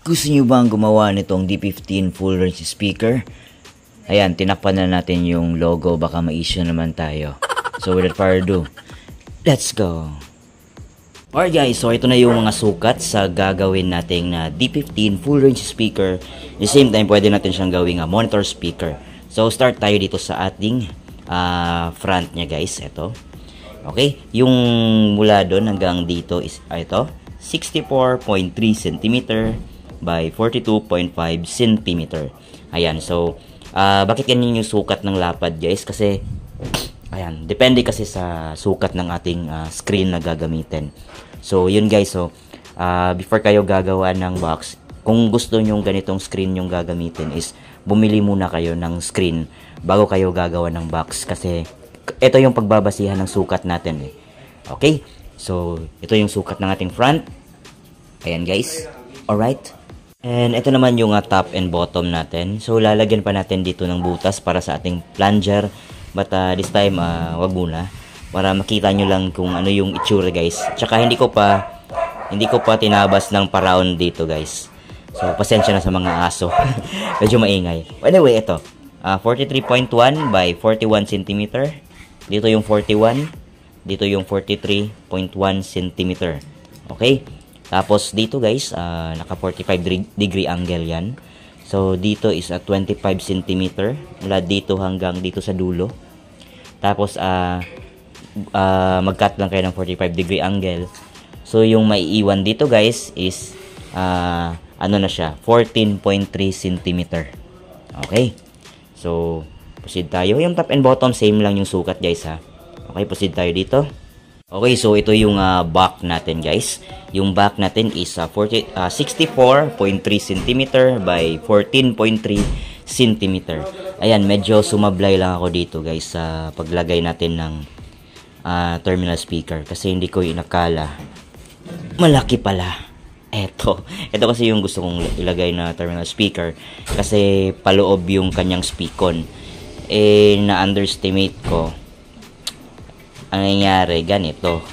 Gusto nyo bang gumawa nitong D15 full range speaker? Ayan, tinakpan na natin yung logo, baka ma-issue naman tayo. So without further ado, let's go! Alright guys, so ito na yung mga sukat sa gagawin nating na D15 full range speaker. At the same time, pwede natin siyang gawing monitor speaker. So start tayo dito sa ating front niya guys, ito. Okay, yung mula doon hanggang dito is ito, 64.3 cm by 42.5 cm. Ayan, so bakit ganyan yung sukat ng lapad guys? Kasi ayan, depende kasi sa sukat ng ating screen na gagamitin. So yun guys, so before kayo gagawa ng box, kung gusto nyo ganitong screen yung gagamitin is bumili muna kayo ng screen bago kayo gagawa ng box, kasi ito yung pagbabasihan ng sukat natin eh. Okay, so ito yung sukat ng ating front. Ayan guys, alright. And ito naman yung top and bottom natin. So lalagyan pa natin dito ng butas para sa ating plunger. But this time, wag muna. Para makita nyo lang kung ano yung itsura guys. Tsaka hindi ko pa tinabas ng paraon dito guys. So pasensya na sa mga aso. Medyo maingay. Anyway, ito. 43.1 by 41 cm. Dito yung 41. Dito yung 43.1 cm. Okay? Tapos dito guys, naka 45 degree angle yan. So dito is at 25 cm mula dito hanggang dito sa dulo. Tapos mag-cut lang kayo ng 45 degree angle. So yung maiiwan dito guys is ano na siya, 14.3 cm. Okay. So proceed tayo. Yung top and bottom same lang yung sukat guys ha. Okay, proceed tayo dito. Okay, so ito yung back natin guys. Yung back natin is 64.3 cm by 14.3 cm. Ayan, medyo sumablay lang ako dito guys sa paglagay natin ng terminal speaker. Kasi hindi ko inakala malaki pala. Ito kasi yung gusto kong ilagay na terminal speaker. Kasi paloob yung kanyang speakon. Eh, na-underestimate ko. Ang nangyari, ganito.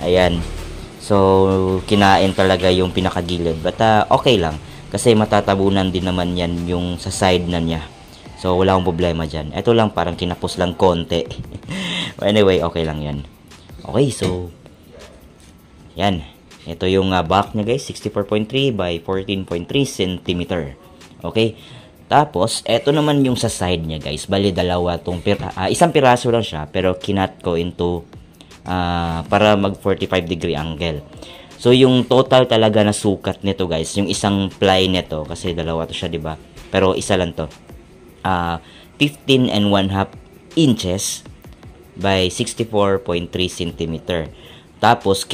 Ayan. So, kinain talaga yung pinakagilid. But, okay lang. Kasi matatabunan din naman yan yung sa side na niya. So, wala akong problema dyan. Ito lang, parang kinapos lang konti. Anyway, okay lang yan. Okay, so, yan. Ito yung back niya guys. 64.3 by 14.3 cm. Okay. Tapos, eto naman yung sa side niya guys. Bali, dalawa tong isang piraso lang siya, pero kinat ko into para mag 45 degree angle. So, yung total talaga na sukat nito guys, yung isang ply nito, kasi dalawa to siya, diba? Pero isa lang to. 15 and 1/2 inches by 64.3 cm. Tapos,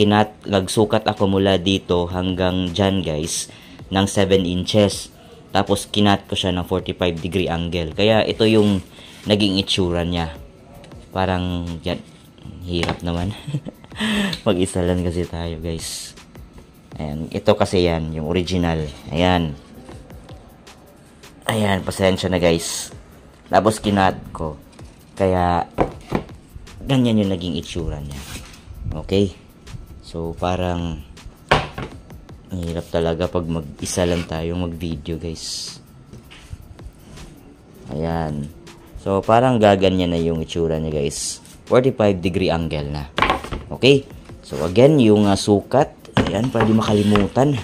nagsukat ako mula dito hanggang dyan guys, ng 7 inches. Tapos, kinat ko siya ng 45 degree angle. Kaya, ito yung naging itsura niya. Parang, yan, hirap naman. Mag-isa lang kasi tayo, guys. Ayan, ito kasi yan, yung original. Ayan. Ayan, pasensya na, guys. Tapos, kinat ko. Kaya, ganyan yung naging itsura niya. Okay? So, parang hirap talaga pag mag-isa lang tayo mag-video guys. Ayan. So parang gaganyan na yung itsura niya guys. 45 degree angle na. Okay. So again, yung sukat. Ayan, para di makalimutan.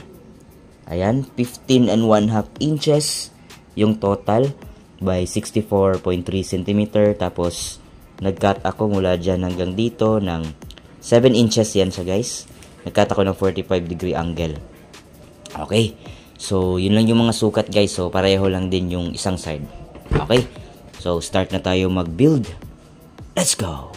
Ayan, 15 and 1/2 inches yung total by 64.3 cm. Tapos nag-cut ako mula dyan hanggang dito ng 7 inches yan siya guys. Nag-cut ako ng 45 degree angle. Okay, so yun lang yung mga sukat guys. So pareho lang din yung isang side. Okay, so start na tayo mag-build. Let's go!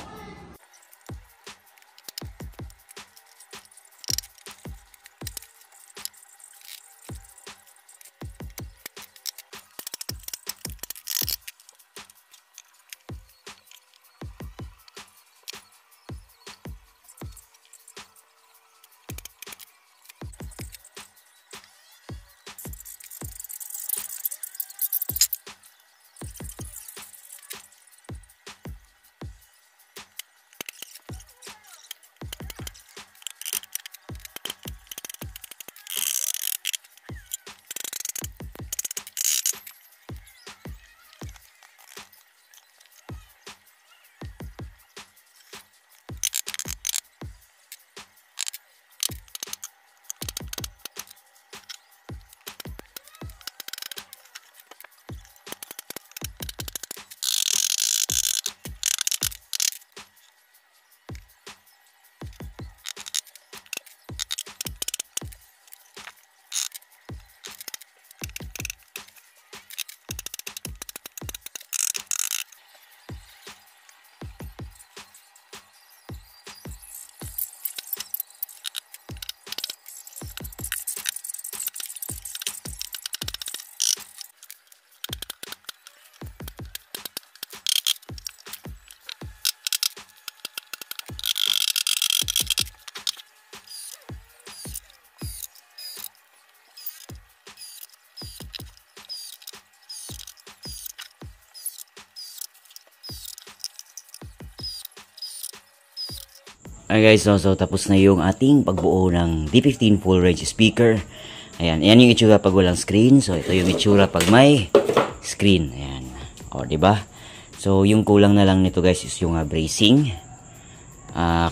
Alright guys, so tapos na yung ating pagbuo ng D15 full range speaker. Ayan, yan yung itsura pag walang screen. So ito yung itsura pag may screen. Ayan. O, diba? So yung kulang na lang nito guys is yung bracing.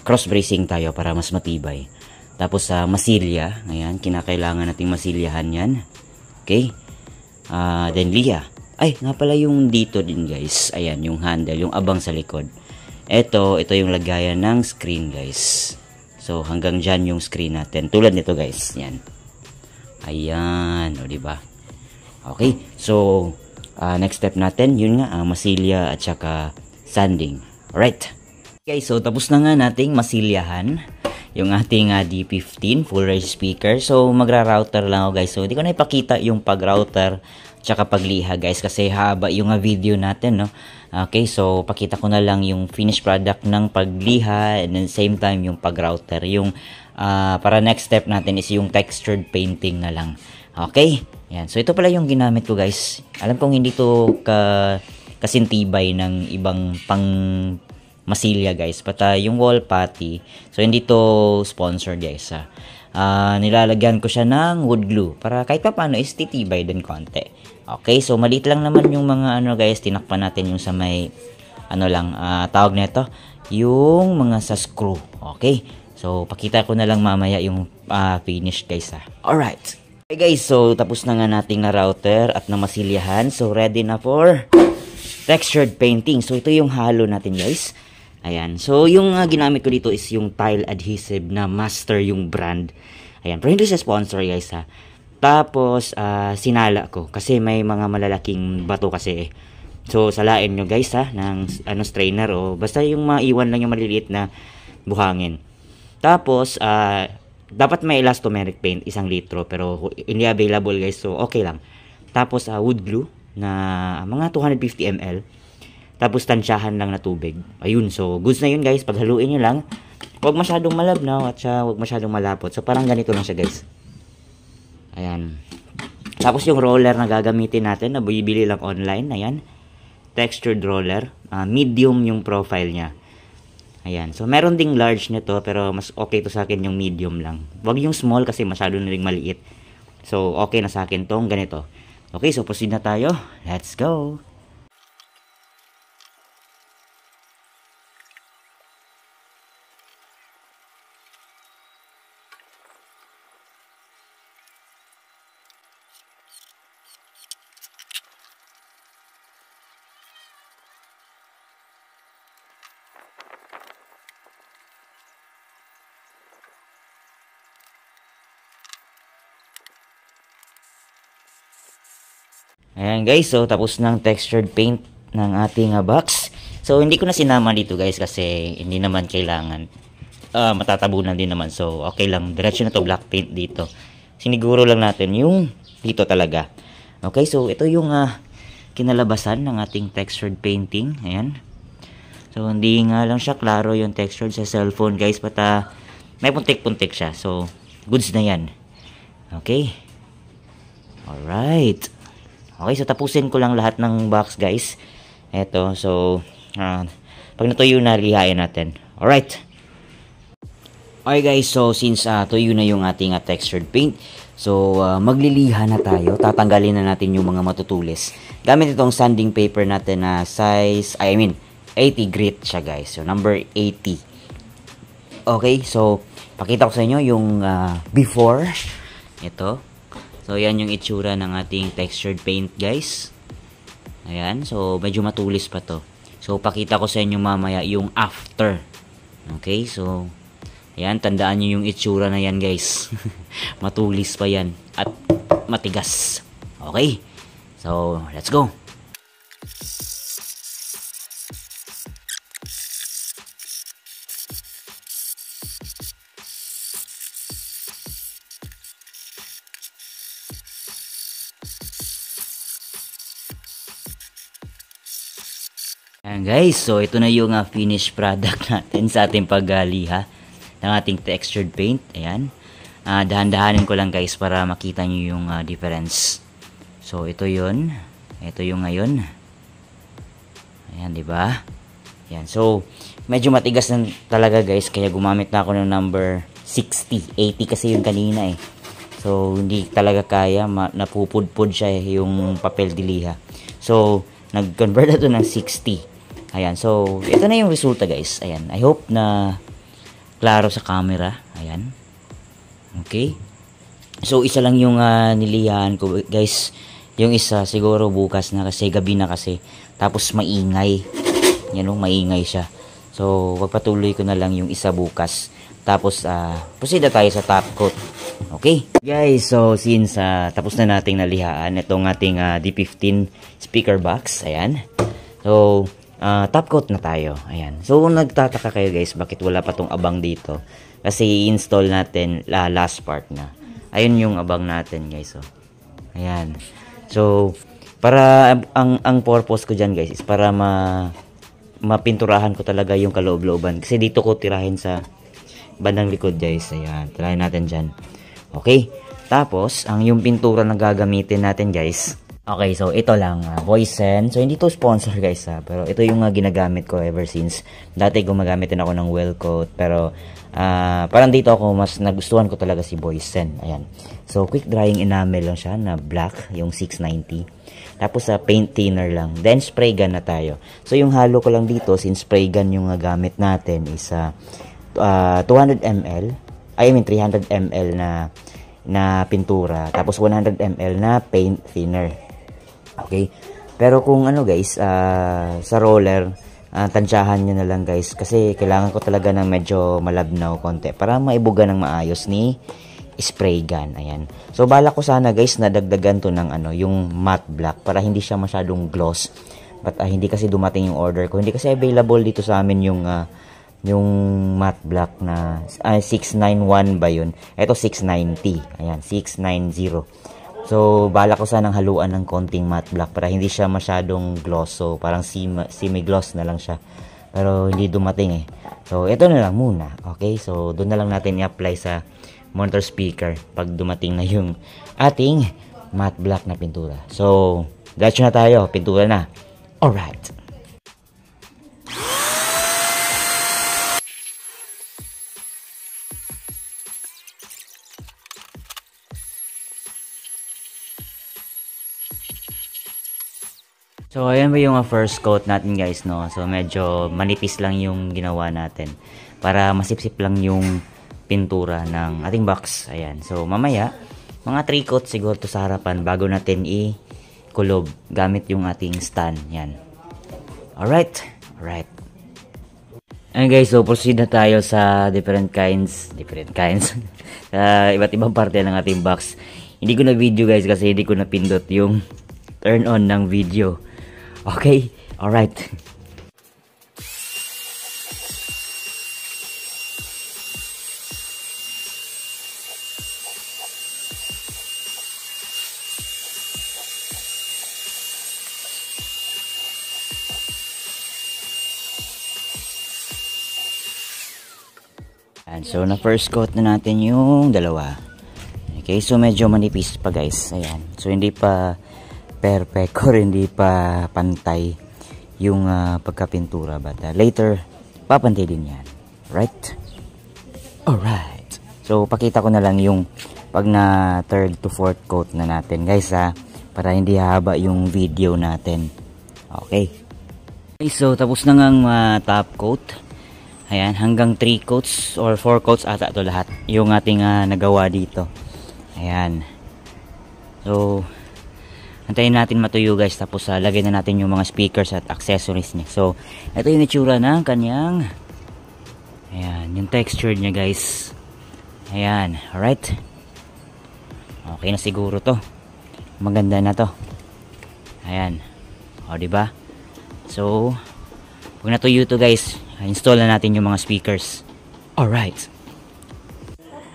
Cross bracing tayo para mas matibay. Tapos sa masilya, ayan, kinakailangan nating masilyahan yan. Okay? Then liha. Ay, nga pala yung dito din guys. Ayan, yung handle, yung abang sa likod. Ito yung lagayan ng screen guys. So hanggang dyan yung screen natin. Tulad nito guys. Yan. Ayan. O diba? Okay. So next step natin, yun nga, masilya at saka sanding. Alright. Okay, so tapos na nga nating masilyahan yung ating D15 full range speaker. So magra-router lang ako guys. So hindi ko na ipakita yung pag-router tsaka pagliha guys kasi haba yung video natin, no. Okay, so pakita ko na lang yung finished product ng pagliha and then same time yung pag-router. Yung para next step natin is yung textured painting na lang. Okay? Yan. So ito pala yung ginamit ko guys. Alam kong hindi to kasintibay ng ibang pang masilya guys. But yung wall putty, so hindi to sponsored guys. Nilalagyan ko siya ng wood glue para kahit pa paano is titibay din konti. Okay, so maliit lang naman yung mga guys, tinakpan natin yung sa may tawag nito, yung mga sa screw. Okay, so pakita ko na lang mamaya yung finish guys. Alright. Okay guys, so tapos na nga nating na router at na masilyahan. So ready na for textured painting. So ito yung halo natin guys. Ayan. So yung ginamit ko dito is yung tile adhesive na Master yung brand. Ayan. Pero hindi siya sponsor guys Tapos sinala ko kasi may mga malalaking bato kasi. So salain nyo guys ng strainer o basta yung maiwan lang yung maliliit na buhangin. Tapos dapat may elastomeric paint 1 litro pero hindi available guys, so okay lang. Tapos wood glue na mga 250 ml. Tapos tansyahan lang na tubig. Ayun, so goods na yun guys. Paghaluin nyo lang, huwag masyadong malabnaw at huwag masyadong malapot. So parang ganito lang siya guys. Ayan. Tapos yung roller na gagamitin natin na bibili lang online, ayan, textured roller, medium yung profile niya. Ayan. So meron ding large nito pero mas okay to sa akin yung medium lang. Huwag yung small kasi masyado na ring maliit. So okay na sa akin tong ganito. Okay, so proceed na tayo. Let's go. Ayan guys, so tapos ng textured paint ng ating box. So hindi ko na sinama dito guys kasi hindi naman kailangan. Matatabunan din naman, so okay lang. Diretso na to black paint dito. Siniguro lang natin yung dito talaga. Okay, so ito yung kinalabasan ng ating textured painting. Ayan. So hindi nga lang siya klaro yung textured sa cellphone guys, but may puntik-puntik siya. So goods na yan. Okay. Alright. Okay, so tapusin ko lang lahat ng box guys. Eto, so pag natuyo na, lihain natin. Alright. Okay guys, so since tuyo na yung ating textured paint, so magliliha na tayo. Tatanggalin na natin yung mga matutulis gamit itong sanding paper natin na size, 80 grit siya guys. So number 80. Okay, so pakita ko sa inyo yung before. Ito. So, yan yung itsura ng ating textured paint, guys. Ayan. So, medyo matulis pa to. So, pakita ko sa inyo mamaya yung after. Okay. So, ayan. Tandaan nyo yung itsura na yan, guys. Matulis pa yan. At matigas. Okay. So, let's go. Ayan guys, so ito na yung finished product natin sa ating pagliha ng ating textured paint. Ayan. Dahan-dahanin ko lang guys para makita nyo yung difference. So ito yun. Ito yung ngayon. Ayan, di ba? Ayan. So medyo matigas na talaga guys, kaya gumamit na ako ng number 60. 80 kasi yung kanina eh. So, hindi talaga kaya, napupudpud siya eh, yung papel de liha. So, nag-convert na to ng 60. Ayan, so, ito na yung resulta guys. Ayan, I hope na klaro sa camera. Ayan. Okay. So, isa lang yung nilihan ko guys. Yung isa, siguro bukas na kasi, gabi na kasi. Tapos, maingay. Yan o, maingay siya. So, pagpatuloy ko na lang yung isa bukas. Tapos, proceed na tayo sa top coat. Okay? Guys, so since tapos na nating nalihaan itong ating D15 speaker box. Ayan. So, top coat na tayo. Ayan. So, kung nagtataka kayo guys, bakit wala pa tong abang dito? Kasi install natin last part na. Ayun yung abang natin guys. So, ayan. So, para ang purpose ko dyan guys is para mapinturahan ko talaga yung kaloob-looban. Kasi dito ko tirahin sa bandang likod guys. Ayan. Tirahin natin dyan. Okay. Tapos, yung pintura na gagamitin natin guys. Okay, so ito lang. Voicen. So, hindi to sponsor guys pero ito yung ginagamit ko ever since. Dati gumagamit din ako ng well coat. Pero, parang dito ako mas nagustuhan ko talaga si Voicen. Ayan. So, quick drying enamel lang siya na black. Yung 690. Tapos, paint thinner lang. Then, spray gun na tayo. So, yung halo ko lang dito, since spray gun yung gamit natin is 200 ml. I mean 300 ml na pintura, tapos 100 ml na paint thinner. Okay? Pero kung ano guys, sa roller, tansyahan nyo na lang guys, kasi kailangan ko talaga ng medyo malabnaw konti para maibuga ng maayos ni spray gun. Ayan. So bala ko sana guys na dagdagan to ng yung matte black para hindi siya masyadong gloss. But hindi kasi dumating yung order ko. Hindi kasi available dito sa amin yung matte black na 691 ba yun? Ito 690. Ayan, 690. So, bala ko sanang haluan ng konting matte black para hindi siya masyadong gloss. So, parang semi-gloss na lang siya. Pero, hindi dumating eh. So, ito na lang muna. Okay? So, doon na lang natin i-apply sa monitor speaker pag dumating na yung ating matte black na pintura. So, diretso na tayo. Pintura na. Alright. So, ayan ba yung first coat natin guys, no? So, medyo manipis lang yung ginawa natin para masipsip lang yung pintura ng ating box. Ayan. So, mamaya, mga 3 coats siguro to sa harapan bago natin i-kulob gamit yung ating stand. Yan. Alright. Alright. Ayan guys, so proceed na tayo sa different kinds. Sa iba't ibang parte ng ating box. Hindi ko na video guys kasi hindi ko na pindot yung turn on ng video. Okay, alright. And so, na first coat na natin yung dalawa. Okay, so medyo manipis pa guys. Ayan. So, hindi pa perfect or hindi pa pantay yung pagkapintura, but later papantay din yan, right? Alright, so pakita ko na lang yung pag na third to fourth coat na natin guys para hindi haba yung video natin. Okay, so tapos na ngang top coat. Ayan, hanggang 3 coats or 4 coats ata to lahat yung ating nagawa dito. Ayan, so antayin natin matuyo guys, tapos lagay na natin yung mga speakers at accessories niya. So, ito yung itsura ng kanyang, ayan, yung texture niya guys. Ayan, alright. Okay na siguro to. Maganda na to. Ayan. O, diba? So, pag natuyo to guys, install na natin yung mga speakers. Alright.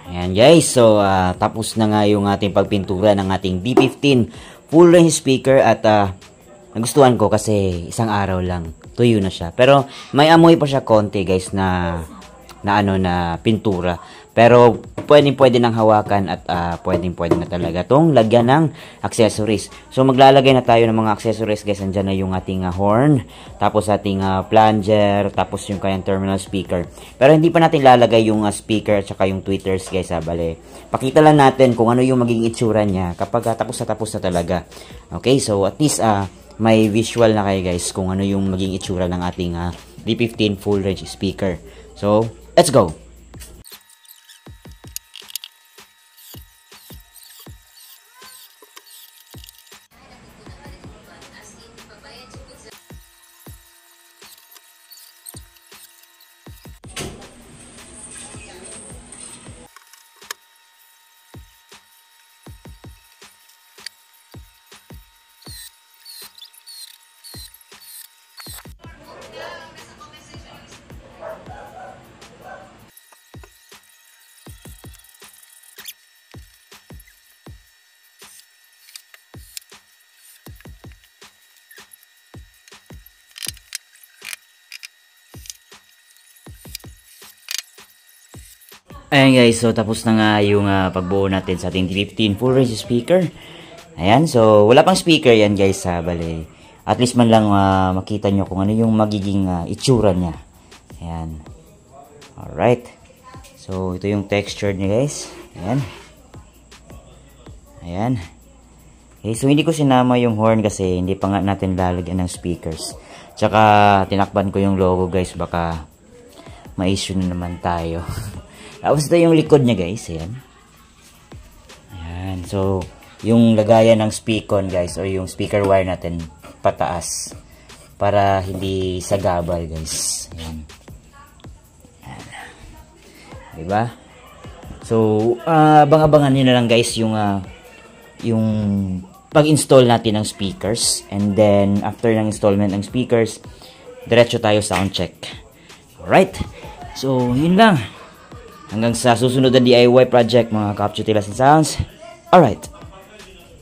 Ayan guys, so tapos na nga yung ating pagpintura ng ating D15 full range speaker at nagustuhan ko kasi isang araw lang tuyo na siya. Pero may amoy pa siya konti guys na pintura. Pero pwede nang hawakan at pwede na talaga tong lagyan ng accessories. So maglalagay na tayo ng mga accessories guys. Andyan na yung ating horn, tapos ating plunger, tapos yung kanyang terminal speaker. Pero hindi pa natin lalagay yung speaker at saka yung tweeters guys. Bale, pakita lang natin kung ano yung magiging itsura niya kapag tapos na talaga. Okay, so at least may visual na kayo guys kung ano yung magiging itsura ng ating D15 full range speaker. So, let's go! Ayan guys, so tapos na nga yung pagbuo natin sa ating D15 full range speaker. Ayan, so wala pang speaker yan guys bale. At least man lang makita nyo kung ano yung magiging itsura niya. Ayan. Alright. So ito yung texture niya guys. Ayan. Ayan. Okay, so hindi ko sinama yung horn kasi hindi pa nga natin lalagyan ng speakers. Tsaka tinakban ko yung logo guys, baka ma-issue na naman tayo. Tapos ito yung likod niya guys, ayan. Ayan, so yung lagayan ng speakon guys, o yung speaker wire natin pataas para hindi sagabal guys. Ayan. Ayan. Diba? So, abang-abangan nyo na lang guys yung pag-install natin ng speakers. And then, after ng installment ng speakers, diretso tayo sound check. Alright? So, yun lang. Hanggang sa susunod na DIY project mga Kapchu Tilas and Sounds. Alright.